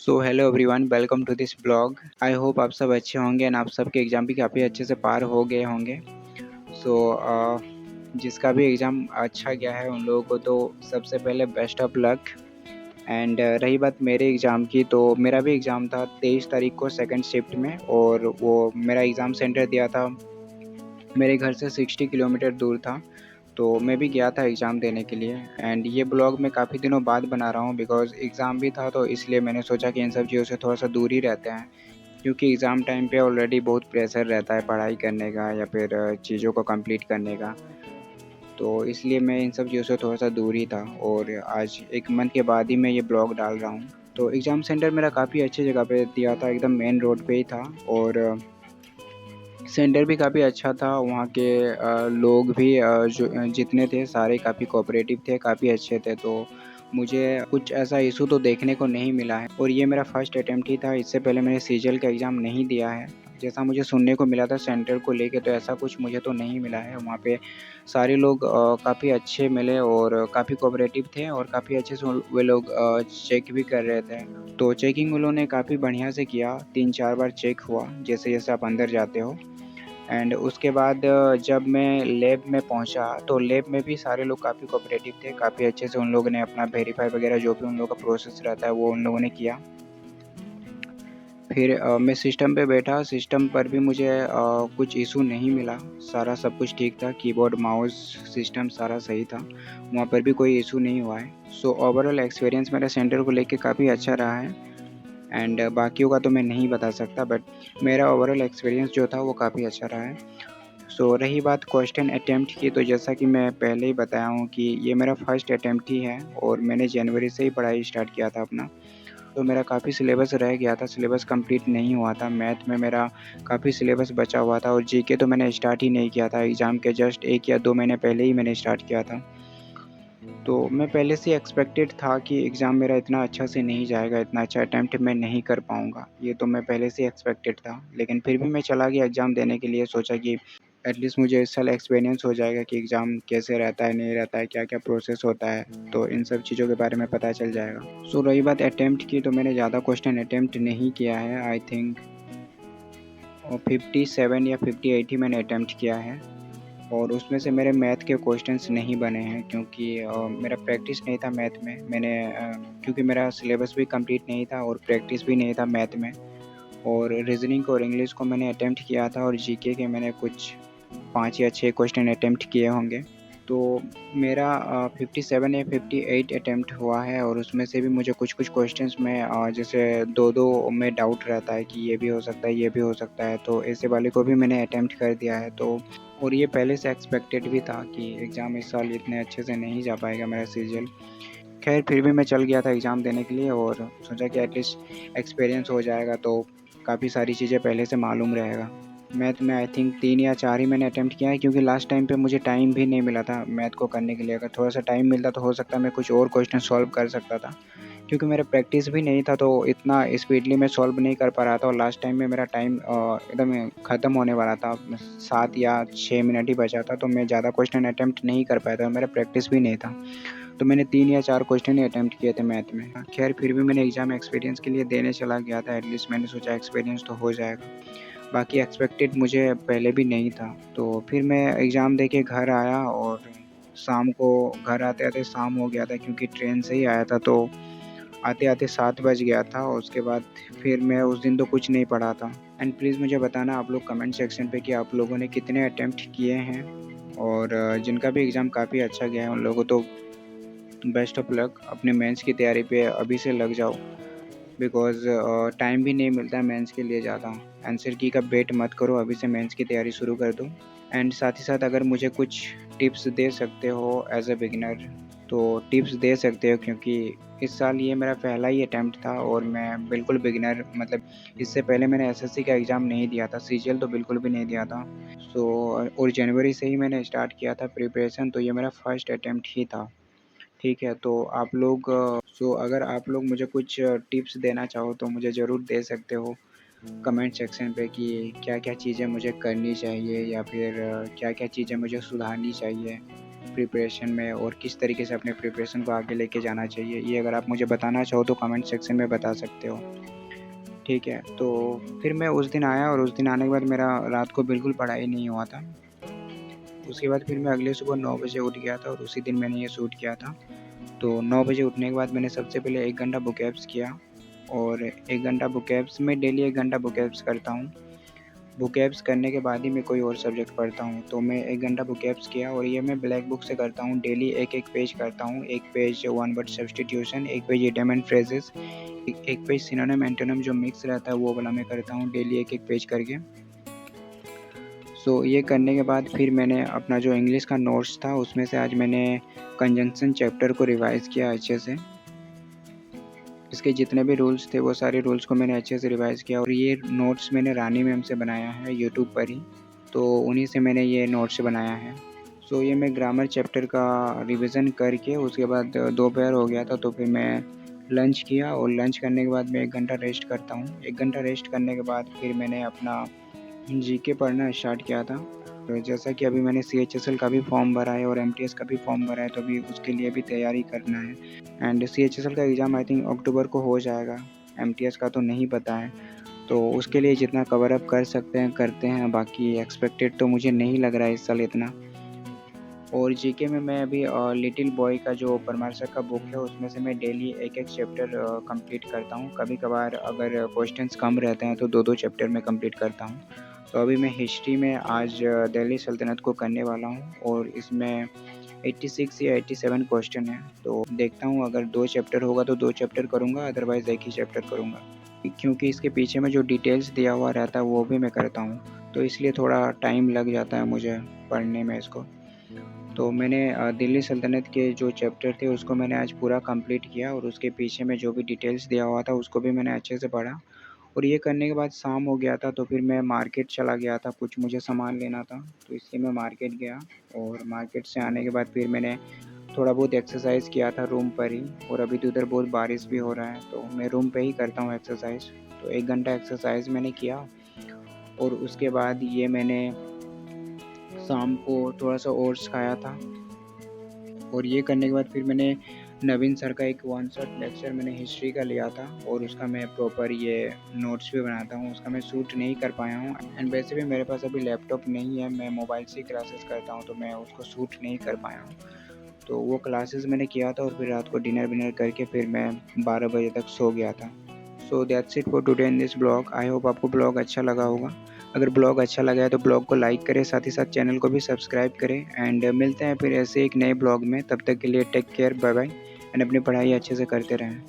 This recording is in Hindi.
So hello everyone, welcome to this blog. I hope आप सब अच्छे होंगे एंड आप सबके एग्ज़ाम भी काफ़ी अच्छे से पार हो गए होंगे। सो जिसका भी एग्ज़ाम अच्छा गया है उन लोगों को तो सबसे पहले बेस्ट ऑफ लक। एंड रही बात मेरे एग्ज़ाम की, तो मेरा भी एग्ज़ाम था 23 तारीख को सेकंड शिफ्ट में, और वो मेरा एग्ज़ाम सेंटर दिया था मेरे घर से 60 किलोमीटर दूर था। तो मैं भी गया था एग्ज़ाम देने के लिए। एंड ये ब्लॉग मैं काफ़ी दिनों बाद बना रहा हूँ बिकॉज़ एग्ज़ाम भी था, तो इसलिए मैंने सोचा कि इन सब चीज़ों से थोड़ा-सा दूर ही रहते हैं, क्योंकि एग्ज़ाम टाइम पे ऑलरेडी बहुत प्रेशर रहता है पढ़ाई करने का या फिर चीज़ों को कंप्लीट करने का। तो इसलिए मैं इन सब चीज़ों से थोड़ा-सा दूर ही था, और आज 1 मंथ के बाद ही मैं ये ब्लॉग डाल रहा हूँ। तो एग्ज़ाम सेंटर मेरा काफ़ी अच्छी जगह पे दिया था, एकदम मेन रोड पे ही था, और सेंटर भी काफ़ी अच्छा था। वहाँ के लोग भी जो जितने थे सारे काफ़ी कोऑपरेटिव थे, काफ़ी अच्छे थे। तो मुझे कुछ ऐसा इश्यू तो देखने को नहीं मिला है, और ये मेरा फर्स्ट अटेम्प्ट ही था। इससे पहले मैंने सीजीएल का एग्ज़ाम नहीं दिया है। जैसा मुझे सुनने को मिला था सेंटर को लेके, तो ऐसा कुछ मुझे तो नहीं मिला है। वहाँ पे सारे लोग काफ़ी अच्छे मिले और काफ़ी कोऑपरेटिव थे, और काफ़ी अच्छे से वे लोग चेक भी कर रहे थे। तो चेकिंग उन्होंने काफ़ी बढ़िया से किया, 3-4 बार चेक हुआ जैसे-जैसे आप अंदर जाते हो। एंड उसके बाद जब मैं लैब में पहुंचा, तो लैब में भी सारे लोग काफ़ी कोऑपरेटिव थे, काफ़ी अच्छे से उन लोगों ने अपना वेरीफाई वगैरह जो भी उन लोगों का प्रोसेस रहता है वो उन लोगों ने किया। फिर मैं सिस्टम पे बैठा, सिस्टम पर भी मुझे कुछ इशू नहीं मिला, सारा सब कुछ ठीक था, कीबोर्ड माउस सिस्टम सारा सही था, वहाँ पर भी कोई इशू नहीं हुआ है। सो ओवरऑल एक्सपीरियंस मेरा सेंटर को लेके काफ़ी अच्छा रहा है। एंड बाकियों का तो मैं नहीं बता सकता, बट मेरा ओवरऑल एक्सपीरियंस जो था वो काफ़ी अच्छा रहा है। सो रही बात क्वेश्चन अटेम्प्ट की, तो जैसा कि मैं पहले ही बताया हूँ कि ये मेरा फर्स्ट अटेम्प्ट ही है, और मैंने जनवरी से ही पढ़ाई स्टार्ट किया था अपना। तो मेरा काफ़ी सिलेबस रह गया था, सिलेबस कंप्लीट नहीं हुआ था। मैथ में मेरा काफ़ी सिलेबस बचा हुआ था, और जीके तो मैंने स्टार्ट ही नहीं किया था, एग्ज़ाम के जस्ट 1 या 2 महीने पहले ही मैंने स्टार्ट किया था। तो मैं पहले से एक्सपेक्टेड था कि एग्ज़ाम मेरा इतना अच्छा से नहीं जाएगा, इतना अच्छा अटेम्प्ट मैं नहीं कर पाऊँगा। ये तो मैं पहले से एक्सपेक्टेड था, लेकिन फिर भी मैं चला गया एग्ज़ाम देने के लिए, सोचा कि एटलीस्ट मुझे इस साल एक्सपीरियंस हो जाएगा कि एग्ज़ाम कैसे रहता है, नहीं रहता है, क्या-क्या प्रोसेस होता है, तो इन सब चीज़ों के बारे में पता चल जाएगा। सो रही बात अटेम्प्ट की, तो मैंने ज़्यादा क्वेश्चन अटेम्प्ट नहीं किया है, आई थिंक 57 या 58 ही मैंने अटेम्प्ट किया है। और उसमें से मेरे मैथ के क्वेश्चंस नहीं बने हैं, क्योंकि मेरा प्रैक्टिस नहीं था मैथ में। क्योंकि मेरा सिलेबस भी कंप्लीट नहीं था और प्रैक्टिस भी नहीं था मैथ में। और रीज़निंग और इंग्लिश को मैंने अटेम्प्ट किया था, और जीके के मैंने कुछ 5 या 6 क्वेश्चन अटेम्प्ट किए होंगे। तो मेरा 57 या 58 अटेम्प्ट हुआ है, और उसमें से भी मुझे कुछ-कुछ क्वेश्चंस में जैसे 2-2 में डाउट रहता है कि ये भी हो सकता है, ये भी हो सकता है, तो ऐसे वाले को भी मैंने अटेम्प्ट कर दिया है। तो और ये पहले से एक्सपेक्टेड भी था कि एग्ज़ाम इस साल इतने अच्छे से नहीं जा पाएगा मेरा सीजीएल। खैर फिर भी मैं चल गया था एग्ज़ाम देने के लिए, और सोचा कि एटलीस्ट एक्सपीरियंस हो जाएगा, तो काफ़ी सारी चीज़ें पहले से मालूम रहेगा। मैथ में आई थिंक 3 या 4 ही मैंने अटेम्प्ट किया है, क्योंकि लास्ट टाइम पे मुझे टाइम भी नहीं मिला था मैथ को करने के लिए। अगर थोड़ा-सा टाइम मिलता तो हो सकता है मैं कुछ और क्वेश्चन सॉल्व कर सकता था। क्योंकि मेरा प्रैक्टिस भी नहीं था, तो इतना स्पीडली मैं सॉल्व नहीं कर पा रहा था, और लास्ट टाइम में मेरा टाइम एकदम ख़त्म होने वाला था। 7 या 6 मिनट ही बचा था, तो मैं ज़्यादा क्वेश्चन अटेम्प्ट नहीं कर पाया था, और मेरा प्रैक्टिस भी नहीं था। तो मैंने 3 या 4 क्वेश्चन ही अटेम्प्ट किए थे मैथ में। खैर फिर भी मैंने एग्ज़ाम एक्सपीरियंस के लिए देने चला गया था, एटलीस्ट मैंने सोचा एक्सपीरियंस तो हो जाएगा। बाकी एक्सपेक्टेड मुझे पहले भी नहीं था। तो फिर मैं एग्ज़ाम दे के घर आया, और शाम को घर आते-आते शाम हो गया था, क्योंकि ट्रेन से ही आया था, तो आते-आते 7 बज गया था, और उसके बाद फिर मैं उस दिन तो कुछ नहीं पढ़ा था। एंड प्लीज़ मुझे बताना आप लोग कमेंट सेक्शन पे कि आप लोगों ने कितने अटेम्प्ट किए हैं, और जिनका भी एग्ज़ाम काफ़ी अच्छा गया है उन लोगों को तो बेस्ट ऑफ लक। अपने मेंस की तैयारी पे अभी से लग जाओ, बिकॉज़ टाइम भी नहीं मिलता है मेंस के लिए ज़्यादा। आंसर की का वेट मत करो, अभी से मेंस की तैयारी शुरू कर दो। एंड साथ ही साथ अगर मुझे कुछ टिप्स दे सकते हो एज़ अ बिगिनर, तो टिप्स दे सकते हो, क्योंकि इस साल ये मेरा पहला ही अटेम्प्ट था, और मैं बिल्कुल बिगिनर, मतलब इससे पहले मैंने एसएससी का एग्ज़ाम नहीं दिया था, सीजीएल तो बिल्कुल भी नहीं दिया था। सो और जनवरी से ही मैंने स्टार्ट किया था प्रिपरेशन, तो ये मेरा फर्स्ट अटेम्प्ट ही था। ठीक है, तो आप लोग अगर आप लोग मुझे कुछ टिप्स देना चाहो तो मुझे ज़रूर दे सकते हो कमेंट सेक्शन पे, कि क्या-क्या चीज़ें मुझे करनी चाहिए, या फिर क्या-क्या चीज़ें मुझे सुधारनी चाहिए। प्रिपरेशन में और किस तरीके से अपने प्रिपरेशन को आगे लेके जाना चाहिए, ये अगर आप मुझे बताना चाहो तो कमेंट सेक्शन में बता सकते हो। ठीक है, तो फिर मैं उस दिन आया और उस दिन आने के बाद मेरा रात को बिल्कुल पढ़ाई नहीं हुआ था। उसके बाद फिर मैं अगले सुबह 9 बजे उठ गया था और उसी दिन मैंने ये शूट किया था। तो 9 बजे उठने के बाद मैंने सबसे पहले 1 घंटा बुकएप्स किया और 1 घंटा बुकएप्स मैं डेली 1 घंटा बुकएप्स करता हूँ। बुकएप्स करने के बाद ही मैं कोई और सब्जेक्ट पढ़ता हूँ। तो मैं 1 घंटा बुकएप्स किया और ये मैं ब्लैक बुक से करता हूँ। डेली एक-एक पेज करता हूँ। एक पेज वन वर्ड सब्स्टिट्यूशन, एक पेज इडियम एंड फ्रेजेस, एक पेज सिनोनिम एंटोनिम जो मिक्स रहता है वो वाला मैं करता हूँ डेली एक-एक पेज करके। सो ये करने के बाद फिर मैंने अपना जो इंग्लिश का नोट्स था उसमें से आज मैंने कंजंक्शन चैप्टर को रिवाइज़ किया अच्छे से। इसके जितने भी रूल्स थे वो सारे रूल्स को मैंने अच्छे से रिवाइज़ किया और ये नोट्स मैंने रानी मैम से बनाया है यूट्यूब पर ही, तो उन्हीं से मैंने ये नोट्स बनाया है। सो ये मैं ग्रामर चैप्टर का रिवीजन करके उसके बाद दोपहर हो गया था तो फिर मैं लंच किया और लंच करने के बाद मैं 1 घंटा रेस्ट करता हूँ। 1 घंटा रेस्ट करने के बाद फिर मैंने अपना जीके पढ़ना स्टार्ट किया था। तो जैसा कि अभी मैंने सीएचएसएल का भी फॉर्म भरा है और एमटीएस का भी फॉर्म भरा है, तो अभी उसके लिए भी तैयारी करना है। एंड सीएचएसएल का एग्ज़ाम आई थिंक अक्टूबर को हो जाएगा, एमटीएस का तो नहीं पता है। तो उसके लिए जितना कवर अप कर सकते हैं करते हैं, बाकी एक्सपेक्टेड तो मुझे नहीं लग रहा है इस साल इतना। और जीके में मैं अभी लिटिल बॉय का जो परमार सर का बुक है उसमें से मैं डेली एक-एक चैप्टर कंप्लीट करता हूँ। कभी-कभार अगर क्वेश्चंस कम रहते हैं तो 2-2 चैप्टर मैं कंप्लीट करता हूँ। तो अभी मैं हिस्ट्री में आज दिल्ली सल्तनत को करने वाला हूँ और इसमें 86 या 87 क्वेश्चन है। तो देखता हूँ अगर 2 चैप्टर होगा तो 2 चैप्टर करूँगा, अदरवाइज़ एक ही चैप्टर करूँगा। क्योंकि इसके पीछे में जो डिटेल्स दिया हुआ रहता है वो भी मैं करता हूँ, तो इसलिए थोड़ा टाइम लग जाता है मुझे पढ़ने में इसको। तो मैंने दिल्ली सल्तनत के जो चैप्टर थे उसको मैंने आज पूरा कंप्लीट किया और उसके पीछे में जो भी डिटेल्स दिया हुआ था उसको भी मैंने अच्छे से पढ़ा। और ये करने के बाद शाम हो गया था तो फिर मैं मार्केट चला गया था, कुछ मुझे सामान लेना था तो इसलिए मैं मार्केट गया। और मार्केट से आने के बाद फिर मैंने थोड़ा बहुत एक्सरसाइज़ किया था रूम पर ही, और अभी तो उधर बहुत बारिश भी हो रहा है तो मैं रूम पे ही करता हूँ एक्सरसाइज़। तो 1 घंटा एक्सरसाइज़ मैंने किया और उसके बाद ये मैंने शाम को थोड़ा-सा ओट्स खाया था। और ये करने के बाद फिर मैंने नवीन सर का एक वन शॉट लेक्चर मैंने हिस्ट्री का लिया था और उसका मैं प्रॉपर ये नोट्स भी बनाता हूँ, उसका मैं शूट नहीं कर पाया हूँ। एंड वैसे भी मेरे पास अभी लैपटॉप नहीं है, मैं मोबाइल से क्लासेस करता हूँ तो मैं उसको शूट नहीं कर पाया हूँ। तो वो क्लासेस मैंने किया था और फिर रात को डिनर विनर करके फिर मैं 12 बजे तक सो गया था। So that's it for today in this blog. I hope आपको ब्लॉग अच्छा लगा होगा। अगर ब्लॉग अच्छा लगा है तो ब्लॉग को लाइक करें, साथ ही साथ चैनल को भी सब्सक्राइब करें। एंड मिलते हैं फिर ऐसे एक नए ब्लॉग में, तब तक के लिए take care, bye bye. And अपनी पढ़ाई अच्छे से करते रहें।